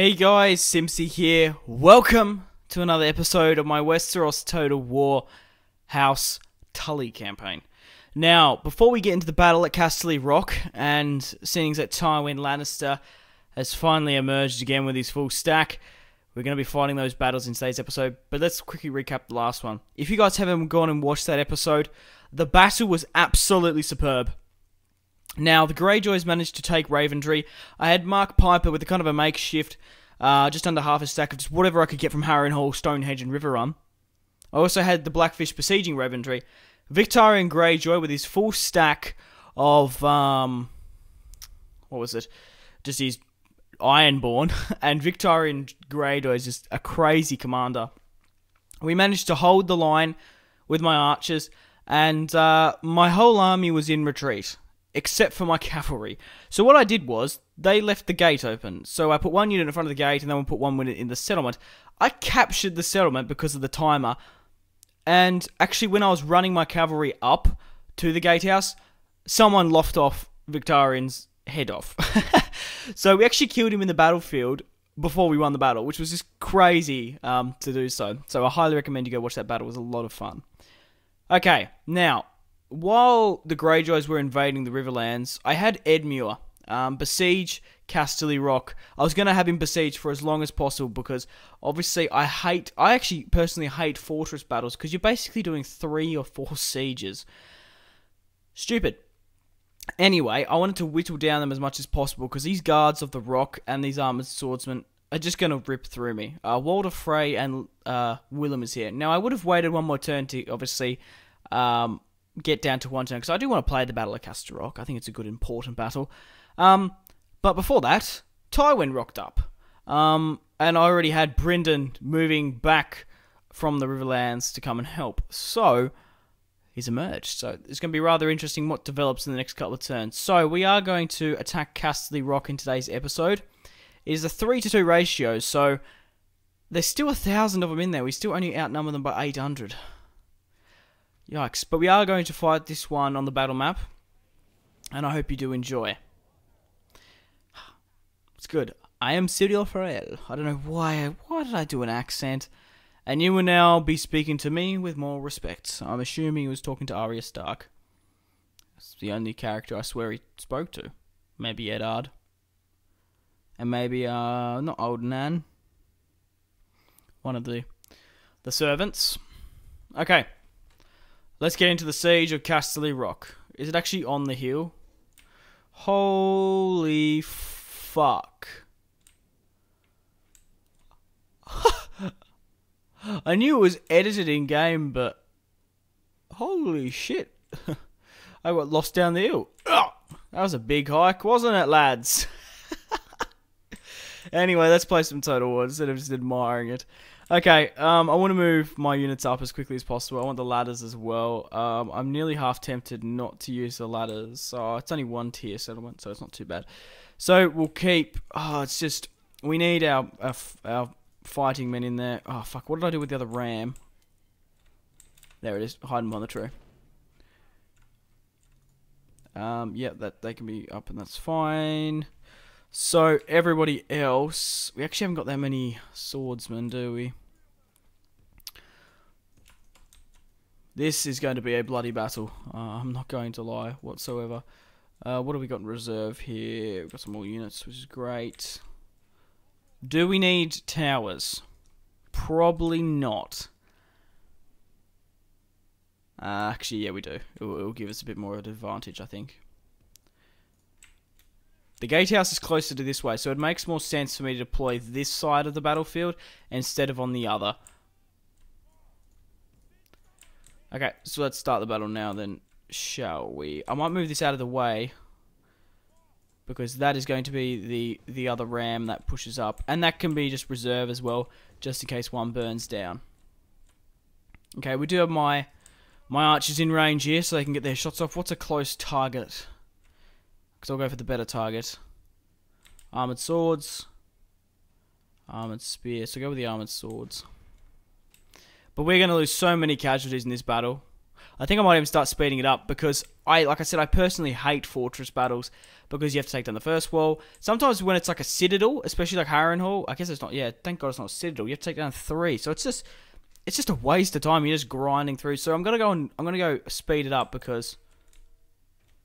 Hey guys, Simpzy here. Welcome to another episode of my Westeros Total War House Tully Campaign. Now, before we get into the battle at Casterly Rock, and seeing that Tywin Lannister has finally emerged again with his full stack, we're going to be fighting those battles in today's episode, but let's quickly recap the last one. If you guys haven't gone and watched that episode, the battle was absolutely superb. Now, the Greyjoys managed to take Ravensbury. I had Mark Piper with a kind of a makeshift, just under half a stack of just whatever I could get from Harrenhal, Stonehenge, and Riverrun. I also had the Blackfish besieging Ravensbury. Victarion Greyjoy with his full stack of, what was it? Just his Ironborn. And Victarion Greyjoy is just a crazy commander. We managed to hold the line with my archers, and my whole army was in retreat, except for my cavalry. So what I did was, they left the gate open. So I put one unit in front of the gate, and then we put one unit in the settlement. I captured the settlement because of the timer. And actually, when I was running my cavalry up to the gatehouse, someone lopped off Victarion's head off. So we actually killed him in the battlefield before we won the battle, which was just crazy to do so. So I highly recommend you go watch that battle. It was a lot of fun. Okay, now, while the Greyjoys were invading the Riverlands, I had Edmure besiege Casterly Rock. I was going to have him besieged for as long as possible because obviously I actually personally hate fortress battles because you're basically doing 3 or 4 sieges. Stupid. Anyway, I wanted to whittle down them as much as possible because these guards of the rock and these armored swordsmen are just going to rip through me. Walder Frey and Willem is here. Now, I would have waited one more turn to obviously get down to one turn, because I do want to play the Battle of Casterly Rock. I think it's a good, important battle. But before that, Tywin rocked up. And I already had Brynden moving back from the Riverlands to come and help. So, he's emerged. So, it's going to be rather interesting what develops in the next couple of turns. So, we are going to attack Casterly Rock in today's episode. It is a 3-to-2 ratio, so there's still 1,000 of them in there. We still only outnumber them by 800. Yikes. But we are going to fight this one on the battle map, and I hope you do enjoy. It's good. I am Cyril Farrell. I don't know why did I do an accent? And you will now be speaking to me with more respect. I'm assuming he was talking to Arya Stark. That's the only character I swear he spoke to. Maybe Eddard. And maybe, not Old Nan. One of the servants. Okay. Let's get into the siege of Casterly Rock. Is it actually on the hill? Holy fuck. I knew it was edited in game, but holy shit. I got lost down the hill. That was a big hike, wasn't it, lads? Anyway, let's play some Total War instead of just admiring it. Okay, I want to move my units up as quickly as possible. I want the ladders as well. I'm nearly half tempted not to use the ladders. So it's only 1 tier settlement, so it's not too bad. So we'll keep... Oh, it's just... We need our fighting men in there. Oh, fuck. What did I do with the other ram? There it is. Hiding behind the tree. Yeah, they can be up and that's fine. So, everybody else... We actually haven't got that many swordsmen, do we? This is going to be a bloody battle. I'm not going to lie whatsoever. What have we got in reserve here? We've got some more units, which is great. Do we need towers? Probably not. Actually, yeah, we do. It'll give us a bit more of an advantage, I think. The gatehouse is closer to this way, so it makes more sense for me to deploy this side of the battlefield instead of on the other. Okay, so let's start the battle now then, shall we? I might move this out of the way, because that is going to be the other ram that pushes up. And that can be just reserve as well, just in case one burns down. Okay, we do have my archers in range here, so they can get their shots off. What's a close target? Because I'll go for the better target. Armoured swords. Armoured spear. So go with the armoured swords. But we're going to lose so many casualties in this battle. I think I might even start speeding it up because like I said, I personally hate fortress battles because you have to take down the first wall. Sometimes when it's like a citadel, especially like Harrenhal, I guess it's not. Yeah, thank God it's not a citadel. You have to take down 3, so it's just a waste of time. You're just grinding through. So I'm gonna go speed it up because,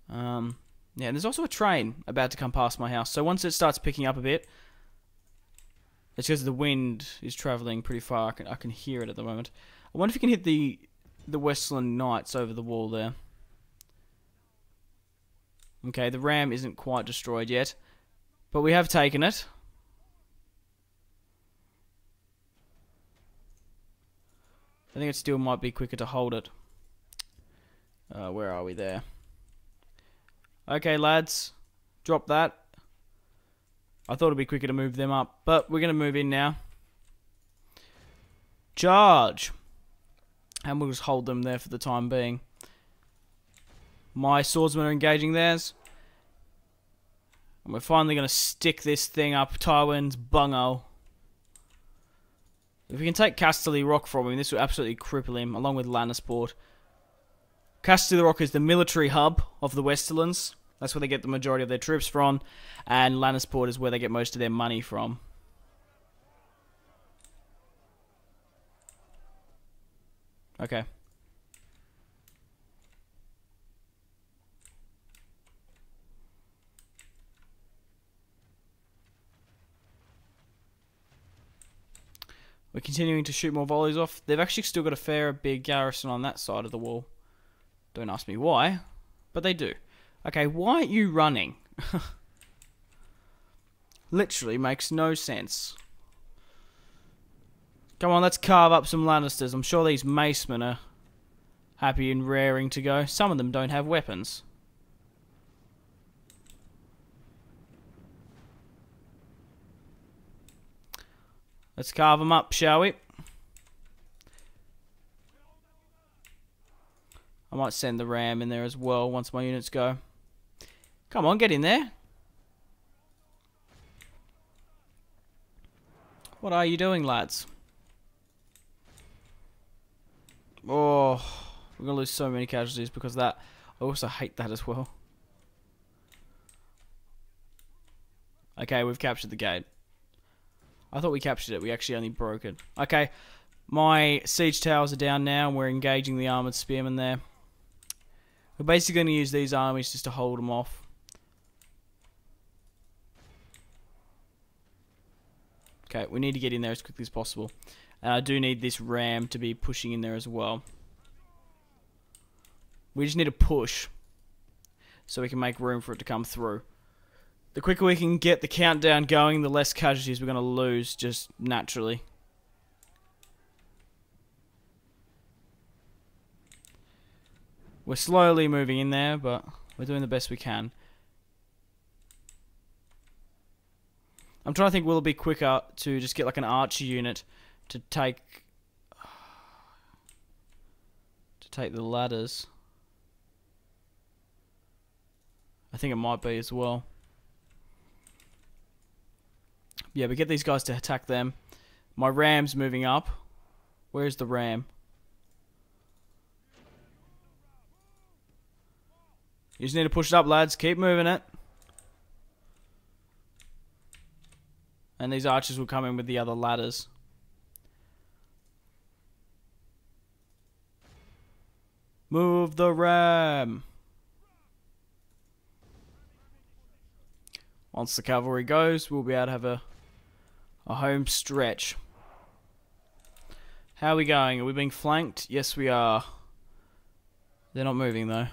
yeah. And there's also a train about to come past my house. So once it starts picking up a bit, it's because the wind is traveling pretty far. I can hear it at the moment. I wonder if you can hit the Westland Knights over the wall there. Okay, the ram isn't quite destroyed yet, but we have taken it. I think it still might be quicker to hold it. Where are we there? Okay, lads. Drop that. I thought it'd be quicker to move them up, but we're going to move in now. Charge! And we'll just hold them there for the time being. My swordsmen are engaging theirs. And we're finally going to stick this thing up Tywin's bunghole. If we can take Casterly Rock from him, this will absolutely cripple him, along with Lannisport. Casterly Rock is the military hub of the Westerlands. That's where they get the majority of their troops from. And Lannisport is where they get most of their money from. Okay. We're continuing to shoot more volleys off. They've actually still got a fair big garrison on that side of the wall. Don't ask me why, but they do. Okay, why aren't you running? Literally makes no sense. Come on, let's carve up some Lannisters. I'm sure these macemen are happy and raring to go. Some of them don't have weapons. Let's carve them up, shall we? I might send the ram in there as well once my units go. Come on, get in there. What are you doing, lads? Oh, we're going to lose so many casualties because of that. I also hate that as well. Okay, we've captured the gate. I thought we captured it. We actually only broke it. Okay, my siege towers are down now, and we're engaging the armoured spearmen there. We're basically going to use these armies just to hold them off. Okay, we need to get in there as quickly as possible. And I do need this ram to be pushing in there as well. We just need to push so we can make room for it to come through. The quicker we can get the countdown going, the less casualties we're going to lose just naturally. We're slowly moving in there, but we're doing the best we can. I'm trying to think, will it be quicker to just get like an archer unit to take the ladders? I think it might be as well. Yeah, but get these guys to attack them. My ram's moving up. Where's the ram? You just need to push it up, lads. Keep moving it. And these archers will come in with the other ladders. Move the ram. Once the cavalry goes, we'll be able to have a home stretch. How are we going? Are we being flanked? Yes, we are. They're not moving, though.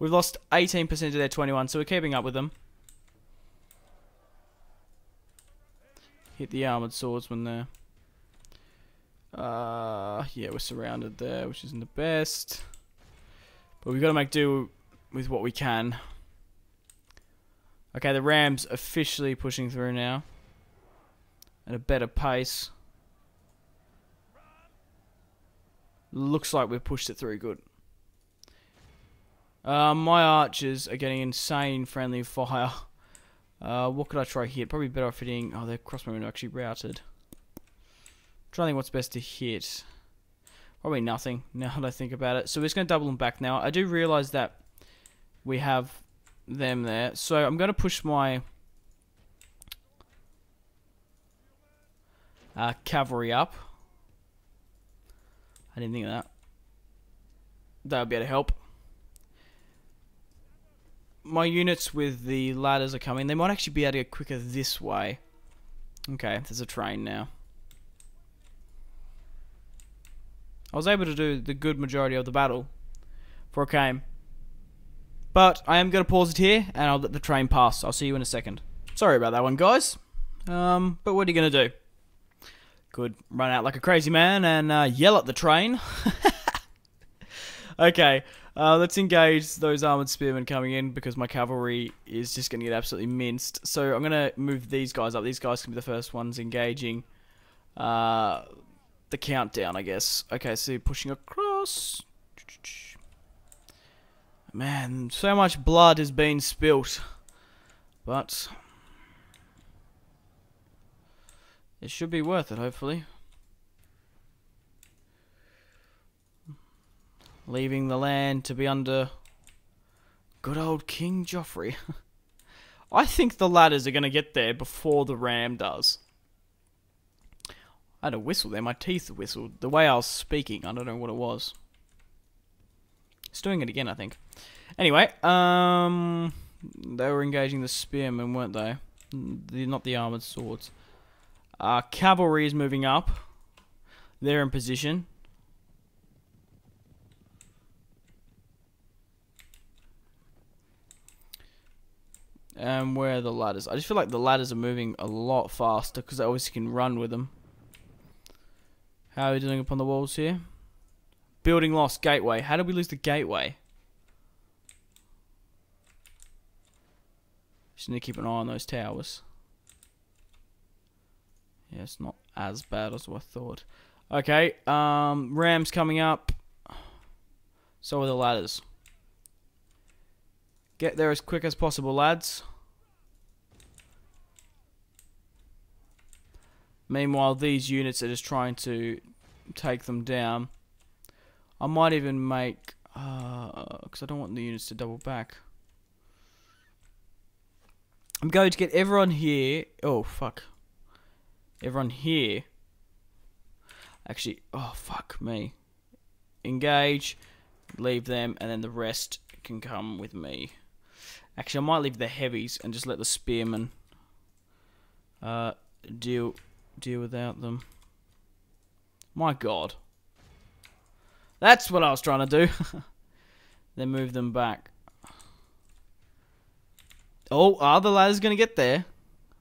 We've lost 18% of their 21, so we're keeping up with them. Hit the armoured swordsman there. Yeah, we're surrounded there, which isn't the best. But we've got to make do with what we can. Okay, the ram's officially pushing through now. At a better pace. Looks like we've pushed it through good. My archers are getting insane friendly fire. What could I try hit? Probably better off hitting... Oh, their crossbowmen are actually routed. Trying to think what's best to hit. Probably nothing, now that I think about it. So we're just going to double them back now. I do realise that we have them there. So I'm going to push my cavalry up. I didn't think of that. That would be able to help. My units with the ladders are coming. They might actually be able to get quicker this way. Okay, there's a train now. I was able to do the good majority of the battle before it came. But I am going to pause it here, and I'll let the train pass. I'll see you in a second. Sorry about that one, guys. But what are you going to do? Could run out like a crazy man and yell at the train. Okay, let's engage those armoured spearmen coming in, because my cavalry is just going to get absolutely minced. So I'm going to move these guys up. These guys can be the first ones engaging the countdown, I guess. Okay, so pushing across. Man, so much blood has been spilt. But it should be worth it, hopefully. Leaving the land to be under good old King Joffrey. I think the ladders are going to get there before the ram does. I had a whistle there. My teeth whistled. The way I was speaking, I don't know what it was. It's doing it again, I think. Anyway, they were engaging the spearmen, weren't they? Not the armoured swords. Cavalry is moving up. They're in position. And where are the ladders? I just feel like the ladders are moving a lot faster, because they obviously can run with them. How are we doing upon the walls here? Building lost, gateway. How did we lose the gateway? Just need to keep an eye on those towers. Yeah, it's not as bad as I thought. Okay, rams coming up. So are the ladders. Get there as quick as possible, lads. Meanwhile, these units are just trying to take them down. I might even make... because I don't want the units to double back. I'm going to get everyone here... Oh, fuck. Everyone here. Actually, oh, fuck me. Engage. Leave them, and then the rest can come with me. Actually, I might leave the heavies and just let the spearmen deal without them. My God. That's what I was trying to do. Then move them back. Oh, are the ladders going to get there?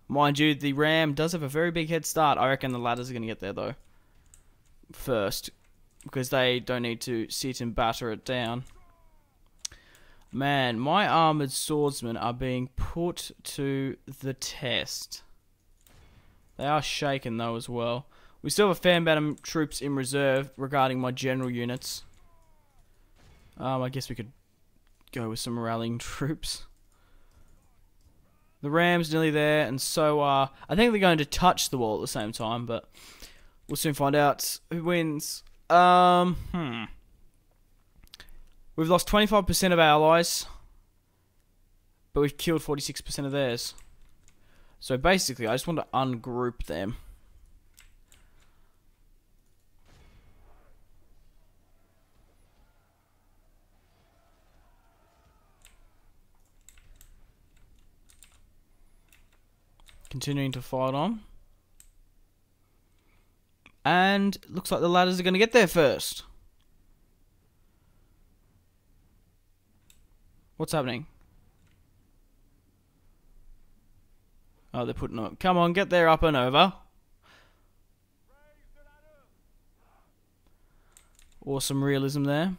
Mind you, the ram does have a very big head start. I reckon the ladders are going to get there, though. First. Because they don't need to sit and batter it down. Man, my armoured swordsmen are being put to the test. They are shaken, though, as well. We still have a fair amount of troops in reserve regarding my general units. I guess we could go with some rallying troops. The ram's nearly there, and so I think they're going to touch the wall at the same time, but we'll soon find out who wins. We've lost 25% of our allies, but we've killed 46% of theirs. So basically, I just want to ungroup them. Continuing to fight on. And looks like the ladders are going to get there first. What's happening? Oh, they're putting them up. Come on, get there, up and over. Awesome realism there.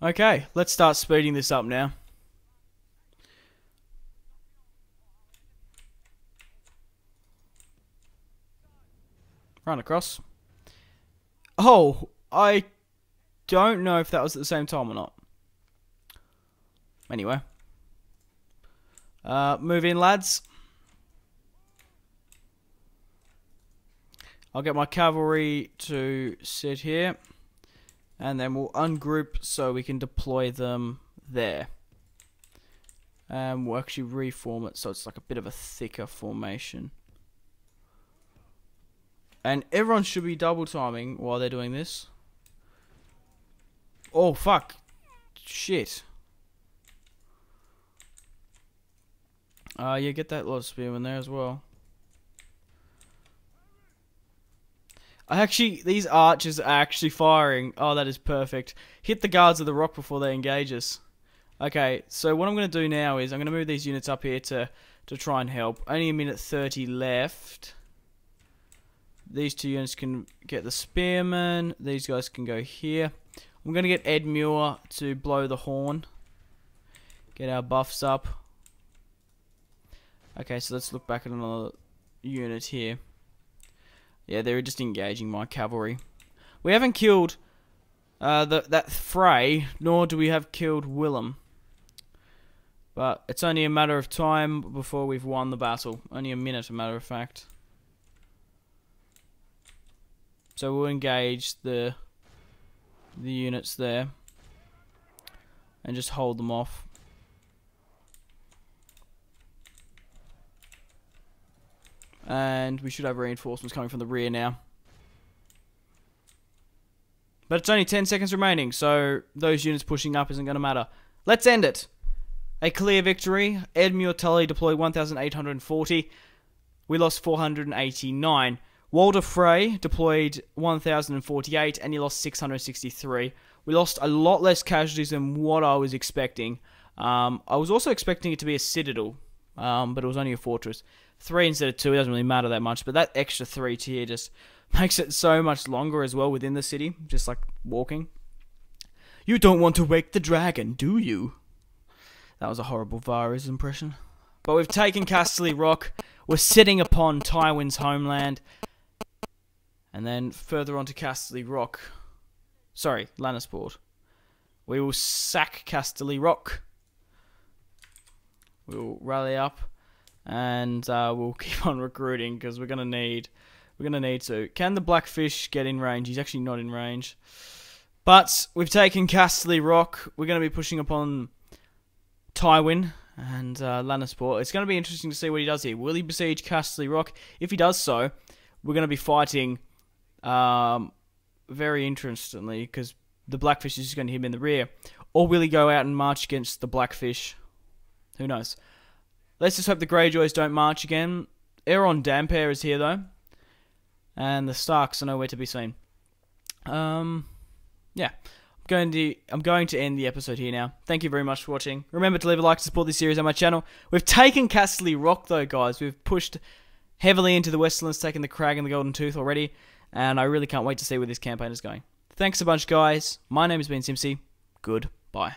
Okay, let's start speeding this up now. Run across. Oh, I don't know if that was at the same time or not. Anyway. Move in, lads. I'll get my cavalry to sit here. And then we'll ungroup so we can deploy them there. And we'll actually reform it so it's like a bit of a thicker formation. And everyone should be double timing while they're doing this. Oh, fuck. Shit. Yeah, get that lot of spearmen there as well. These archers are actually firing. Oh, that is perfect. Hit the guards of the rock before they engage us. Okay, so what I'm going to do now is I'm going to move these units up here to try and help. Only a minute 30 left. These two units can get the spearmen. These guys can go here. I'm going to get Ed Muir to blow the horn. Get our buffs up. Okay, so let's look back at another unit here. Yeah, they're just engaging my cavalry. We haven't killed that Frey, nor do we have killed Willem. But it's only a matter of time before we've won the battle. Only a minute, a matter of fact. So we'll engage the units there. And just hold them off. And we should have reinforcements coming from the rear now. But it's only 10 seconds remaining, so those units pushing up isn't going to matter. Let's end it. A clear victory. Ed Muir Tully deployed 1,840. We lost 489. Walder Frey deployed 1,048 and he lost 663. We lost a lot less casualties than what I was expecting. I was also expecting it to be a citadel, but it was only a fortress. 3 instead of 2, it doesn't really matter that much, but that extra 3 tier just makes it so much longer as well within the city, just like walking. You don't want to wake the dragon, do you? That was a horrible Varys impression. But we've taken Casterly Rock, we're sitting upon Tywin's homeland, and then further on to Casterly Rock. Sorry, Lannisport. We will sack Casterly Rock. We'll rally up. And we'll keep on recruiting because we're gonna need to. Can the Blackfish get in range? He's actually not in range. But we've taken Casterly Rock. We're gonna be pushing upon Tywin and Lannisport. It's gonna be interesting to see what he does here. Will he besiege Casterly Rock? If he does so, we're gonna be fighting very interestingly because the Blackfish is just gonna hit him in the rear. Or will he go out and march against the Blackfish? Who knows? Let's just hope the Greyjoys don't march again. Aeron Dampere is here though. And the Starks are nowhere to be seen. Yeah. I'm going to end the episode here now. Thank you very much for watching. Remember to leave a like to support this series on my channel. We've taken Casterly Rock though, guys. We've pushed heavily into the Westerlands, taken the Crag and the Golden Tooth already. And I really can't wait to see where this campaign is going. Thanks a bunch, guys. My name has been Simpzy. Goodbye.